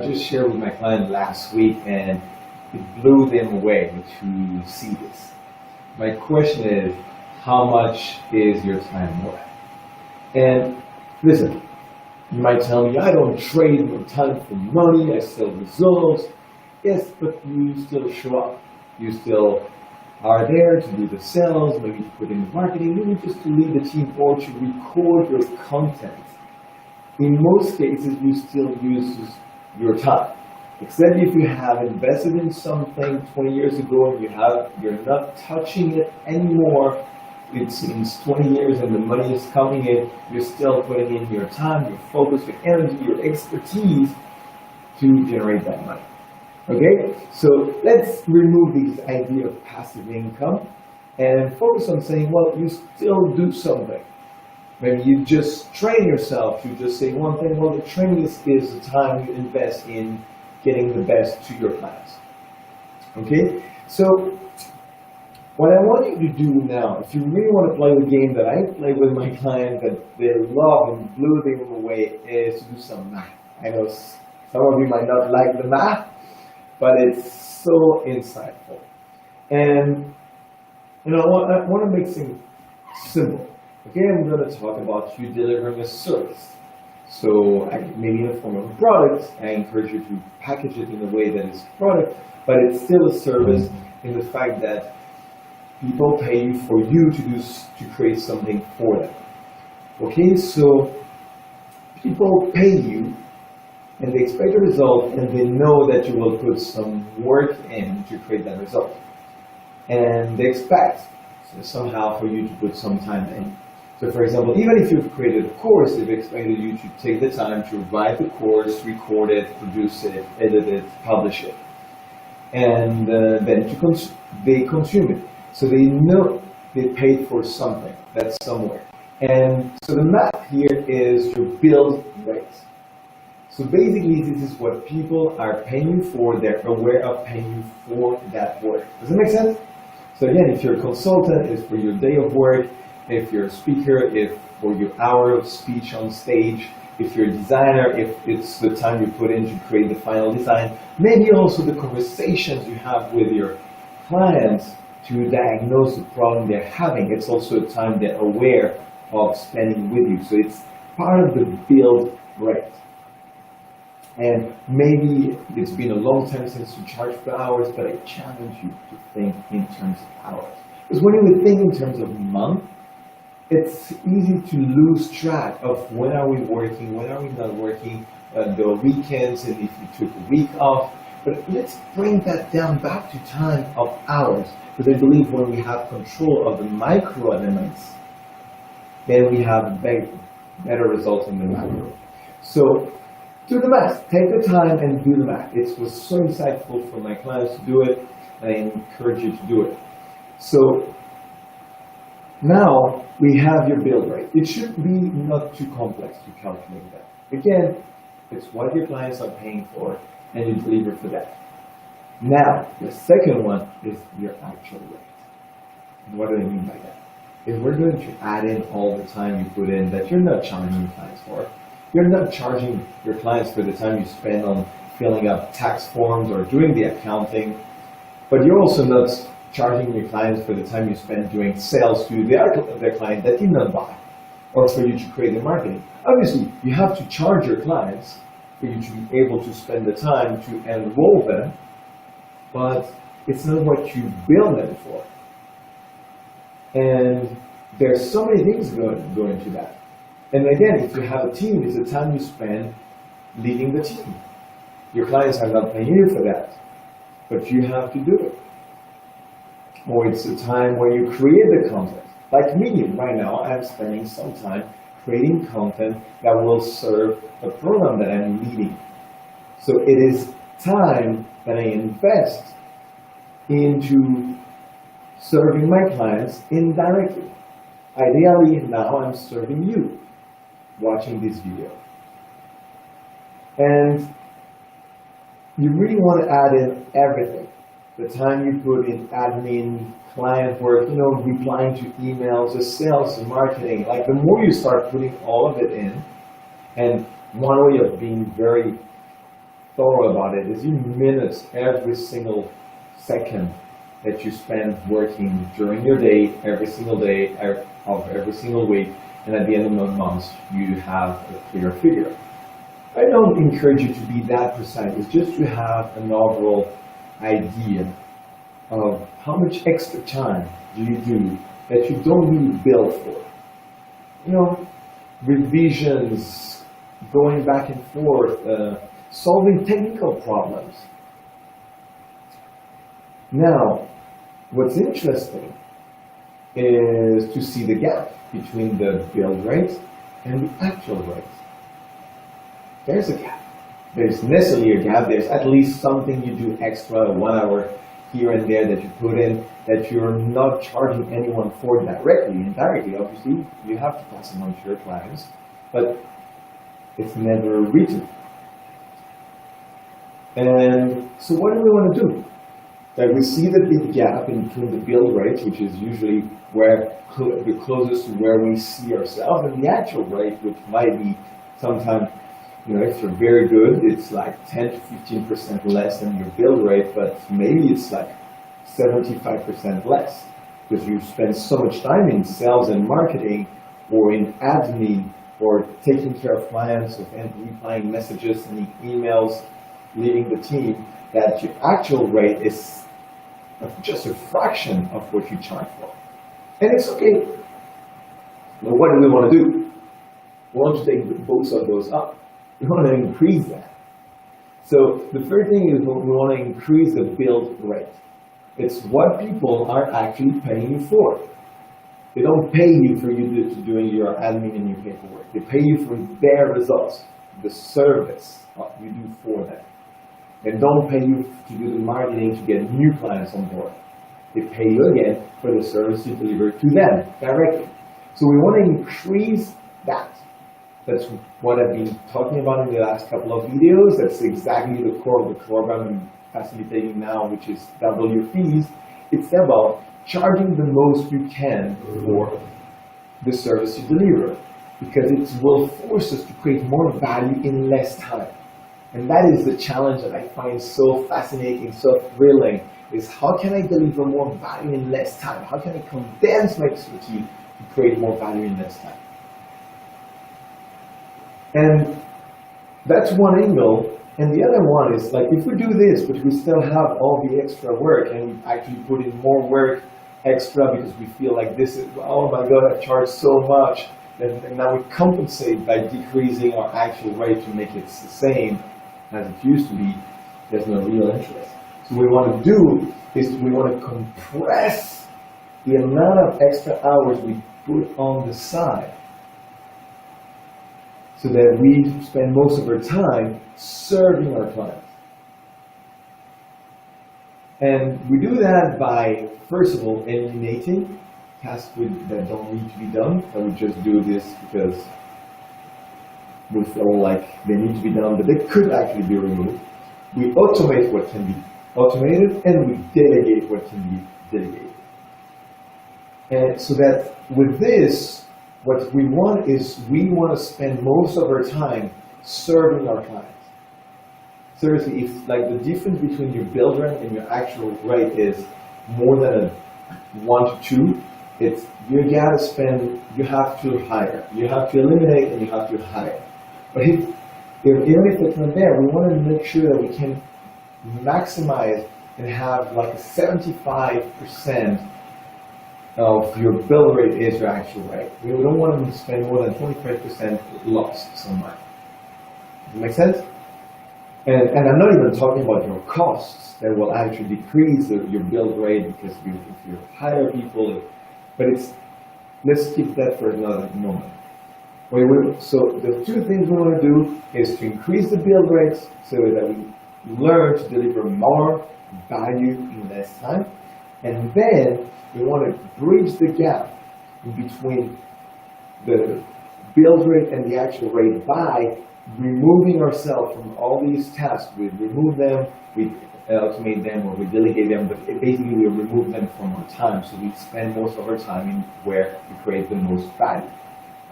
I just shared with my client last week and it blew them away to see this. My question is, how much is your time worth? And listen, you might tell me, I don't trade my time for money, I sell results. Yes, but you still show up. You still are there to do the sales, maybe to put in the marketing, maybe just to lead the team or to record your content. In most cases, you still use your time. Except if you have invested in something 20 years ago and you're not touching it anymore, it seems 20 years and the money is coming in, you're still putting in your time, your focus, your energy, your expertise to generate that money. Okay, so let's remove this idea of passive income and focus on saying, well, you still do something. Maybe you just train yourself to just say one thing, well, the training is the time you invest in getting the best to your clients. Okay, so what I want you to do now, if you really want to play the game that I play with my clients that they love and blew them away, is to do some math. I know some of you might not like the math, but it's so insightful. And you know, I want to make things simple. Okay, I'm going to talk about you delivering a service. So maybe in the form of a product, I encourage you to package it in a way that is a product, but it's still a service in the fact that people pay you for you to create something for them. Okay, so people pay you and they expect a result and they know that you will put some work in to create that result. And they expect somehow for you to put some time in. So for example, even if you've created a course, they've expected you to take the time to write the course, record it, produce it, edit it, publish it. And then they consume it. So they know they paid for something that's somewhere. And so the math here is your build rate. So basically this is what people are paying you for, they're aware of paying you for that work. Does that make sense? So again, if you're a consultant, it's for your day of work. If you're a speaker, if for your hour of speech on stage. If you're a designer, if it's the time you put in to create the final design. Maybe also the conversations you have with your clients to diagnose the problem they're having. It's also a time they're aware of spending with you. So it's part of the build rate. And maybe it's been a long time since you charge per hours, but I challenge you to think in terms of hours. Because when you think in terms of month, it's easy to lose track of when are we working, when are we not working, the weekends, and if you took a week off. But let's bring that down back to time of hours. Because I believe when we have control of the micro elements, then we have better results in the macro. So do the math. Take the time and do the math. It was so insightful for my clients to do it, and I encourage you to do it. So now we have your build rate. It should be not too complex to calculate that. Again, it's what your clients are paying for, and you deliver for that. Now, the second one is your actual rate. And what do I mean by that? If we're going to add in all the time you put in that you're not charging your clients for, you're not charging your clients for the time you spend on filling up tax forms or doing the accounting, but you're also not charging your clients for the time you spend doing sales to their client that did not buy, or for you to create the marketing. Obviously, you have to charge your clients for you to be able to spend the time to enroll them, but it's not what you bill them for. And there's so many things go into that. And again, if you have a team, it's the time you spend leading the team. Your clients are not paying you for that, but you have to do it. Or it's the time where you create the content. Like me, right now, I'm spending some time creating content that will serve a program that I'm leading. So it is time that I invest into serving my clients indirectly. Ideally, now I'm serving you watching this video. And you really want to add in everything. The time you put in admin, client work, replying to emails, the sales, the marketing. Like the more you start putting all of it in, and one way of being very thorough about it is you minute every single second that you spend working during your day, every single day of every single week, and at the end of the month, you have a clear figure. I don't encourage you to be that precise. It's just to have an overall idea of how much extra time do you do that you don't really bill for. You know, revisions, going back and forth, solving technical problems. Now, what's interesting is to see the gap between the build rate and the actual rate. There's a gap. There's necessarily a gap. There's at least something you do extra, 1 hour here and there that you put in that you're not charging anyone for directly. Indirectly, obviously, you have to pass them on to your clients, but it's never written. And so what do we want to do? Like we see the big gap in between the build rate, which is usually where the closest to where we see ourselves, and the actual rate, which might be sometimes, you know, if you're very good, it's like 10 to 15% less than your build rate, but maybe it's like 75% less because you spend so much time in sales and marketing or in admin or taking care of clients and replying messages, sending emails, leading the team, that your actual rate is just a fraction of what you charge for. And it's okay. But what do we want to do? We want to take both of those up. We want to increase that. So the first thing is we want to increase the build rate. It's what people are actually paying you for. They don't pay you for you to doing your admin and your paperwork. They pay you for their results, the service you do for them. They don't pay you to do the marketing to get new clients on board. They pay you again for the service you deliver to them directly. So we want to increase that. That's what I've been talking about in the last couple of videos. That's exactly the core of the program I'm facilitating now, which is double your fees. It's about charging the most you can for the service you deliver, because it will force us to create more value in less time. And that is the challenge that I find so fascinating, so thrilling, is how can I deliver more value in less time? How can I condense my expertise to create more value in less time? And that's one angle. And the other one is, like, if we do this, but we still have all the extra work, and we actually put in more work extra because we feel like this is, oh my God, I charge so much, and now we compensate by decreasing our actual rate to make it the same as it used to be. There's no real interest. So what we want to do is we want to compress the amount of extra hours we put on the side so that we spend most of our time serving our clients. And we do that by, first of all, eliminating tasks that don't need to be done, that we just do this because we feel like they need to be done, but they could actually be removed. We automate what can be automated, and we delegate what can be delegated. And so that with this, what we want is we want to spend most of our time serving our clients. Seriously, if like the difference between your build rate and your actual rate is more than a 1 to 2, it's you gotta spend, you have to hire, you have to eliminate, and you have to hire. But even if it's not there, we want to make sure that we can maximize and have like a 75% of your build rate is your actual rate. We don't want to spend more than 25% lost somewhere. Does that make sense? And I'm not even talking about your costs that will actually decrease your build rate because if you hire people, but let's keep that for another moment. So the two things we want to do is to increase the build rates so that we learn to deliver more value in less time. And then we want to bridge the gap between the build rate and the actual rate by removing ourselves from all these tasks. We remove them, we automate them, or we delegate them, but basically we remove them from our time. So we spend most of our time in where we create the most value.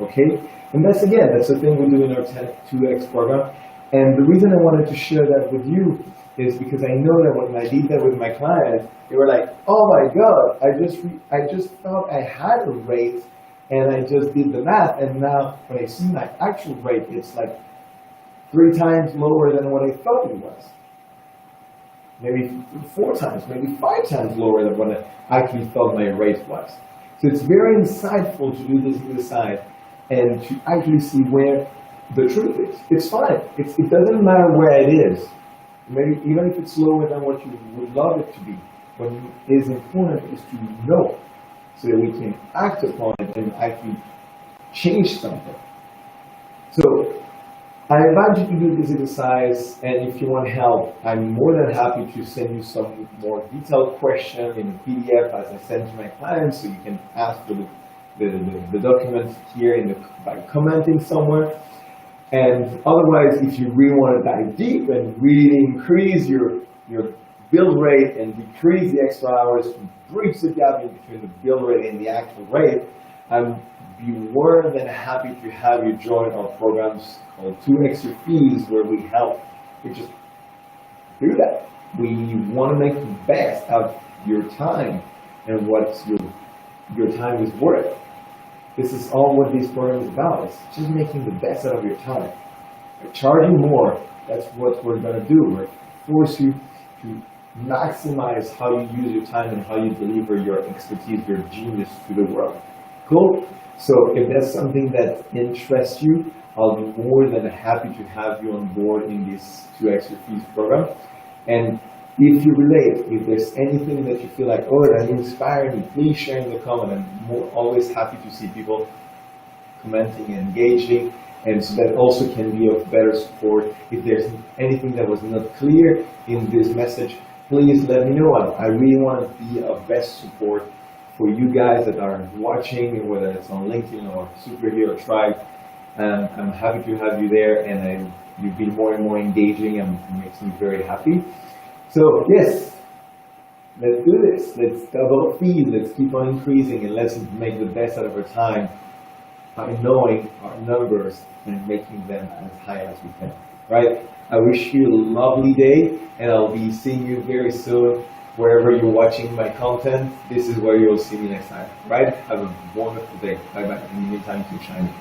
Okay? And that's the thing we do in our 2X program. And the reason I wanted to share that with you is because I know that when I did that with my clients, they were like, "Oh my God, I just thought I had a rate, and I just did the math, and now when I see my actual rate, it's like 3 times lower than what I thought it was. Maybe 4 times, maybe 5 times lower than what I actually thought my rate was." So it's very insightful to do this exercise and to actually see where the truth is. It's fine. It doesn't matter where it is. Maybe even if it's lower than what you would love it to be. What is important is to know so that we can act upon it and actually change something. So I invite you to do this exercise, and if you want help, I'm more than happy to send you some more detailed questions in a PDF as I send to my clients, so you can ask for the document here by commenting somewhere. And otherwise, if you really want to dive deep and really increase your build rate and decrease the extra hours to bridge the gap in between the build rate and the actual rate, I'm be more than happy to have you join our programs called 2 Extra Fees, where we help you just do that. We want to make the best out of your time and what your time is worth. This is all what this program is about. It's just making the best out of your time. By charging more, that's what we're going to do. We're force you to maximize how you use your time and how you deliver your expertise, your genius to the world. Cool? So if that's something that interests you, I'll be more than happy to have you on board in this 2 Extra Fees program. And if you relate, if there's anything that you feel like, oh, that inspired me, please share in the comment. I'm always happy to see people commenting and engaging, and so that also can be of better support. If there's anything that was not clear in this message, please let me know. I really want to be of best support for you guys that are watching, whether it's on LinkedIn or Superhero Tribe. I'm happy to have you there, and you've been more and more engaging, and it makes me very happy. So yes, let's do this. Let's double fees. Let's keep on increasing, and let's make the best out of our time by knowing our numbers and making them as high as we can. Right? I wish you a lovely day, and I'll be seeing you very soon. Wherever you're watching my content, this is where you'll see me next time. Right? Have a wonderful day. Bye bye. In the meantime, keep shining.